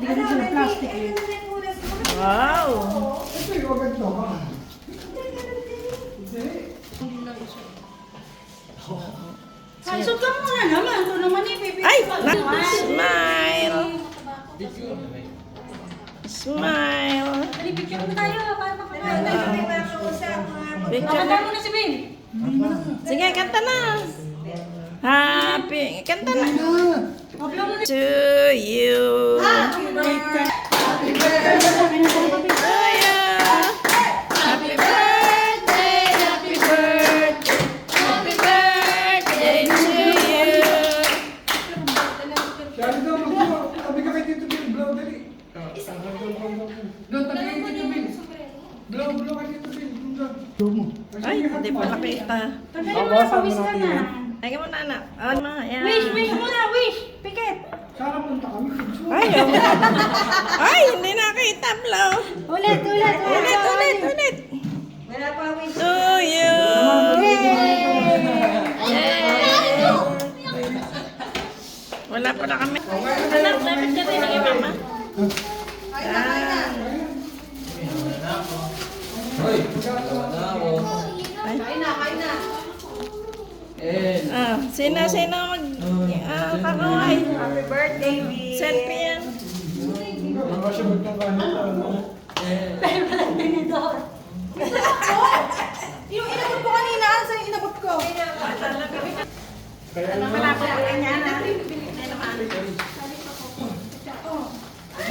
Hindi kasi sila plastic eh. Wow! Ito yung ganito ba? Kansot ka muna naman. Ito naman eh, baby. Ay! Smile! Smile! Picture mo tayo. Para makapagod. Picture Kanta mo na si Bing. Sige, kanta na! Happy! Kanta na! Upload mo na. To you! Happy birthday. To you! Happy birthday! Happy birthday! Happy birthday to you! Shari daw, mag-blow. Tabi ka kay Tito Bill. Blow, dali. Doon, tabi kay Tito Bill. Blow kay Tito Bill. Blow mo. Ay, hindi pa nakita. Tanggalin mo na, pawis ka na. Ay, mo na, anak. Ano na, yan. Wish muna, wish. Pikit. Sana punta kami. Ay, oh. Ay, hindi nakita, blow. Ulit. Ulit. Wala pa wish. To you! Yay! Wala pa na kami. Anak, dapat ka rin ng mama. Yan. Ah, sino mag kakaway? Happy birthday, Bing. Selfie yan. Nakasabot ng kanito. Yung inabot ko kanina, ano sa'yo inabot ko?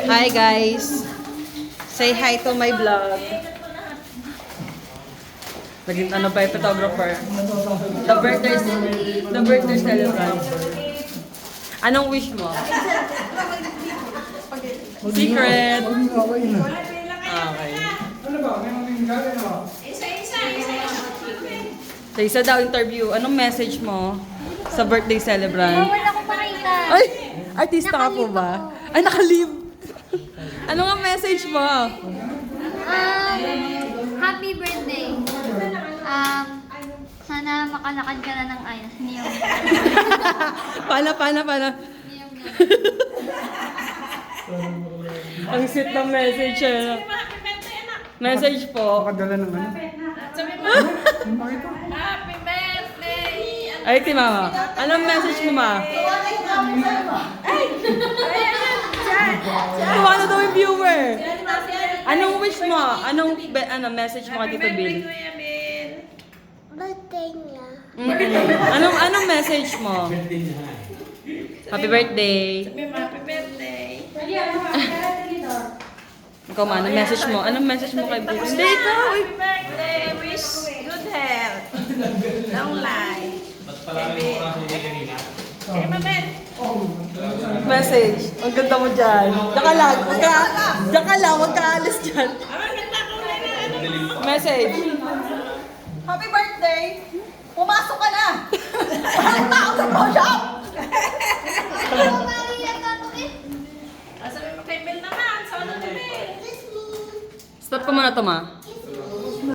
Hi guys. Say hi to my vlog. Naging ano pa yung photographer. The birthday celebrant. Anong wish mo? Secret. Okay na. Okay. Ano ba? May maminggali na ba? Sa isa daw interview, anong message mo sa birthday celebrant? Wala ko makita. Ay! Artista ka po ba? Ay, nakalib! Ano nga message mo? Happy birthday. Sana makalakad ka na ng ayos. Niyong. Paano? Ang sweet ng message eh. Message po. Pakadala ng ano? Ang pakita? Ay, ti mama. Anong message mo, ma? Tuwa na daw yung viewer. Anong wish mo? Anong message mo kay Tito Bill? Birthday niya. Anong message mo? Happy birthday. Ikaw ma, anong message mo? Anong message mo kay Bill? Hindi, ikaw. Happy birthday! Wish good health. Long life. Kaya mamel. Message. Ang ganda mo dyan. Diyan ka lang, huwag ka alis dyan. Message. Happy birthday! Pumasok ka na! Walang tao sa po-shop! Sabi mo kay Bill naman. Sa ano ni Bill? Stop ko muna to, ma.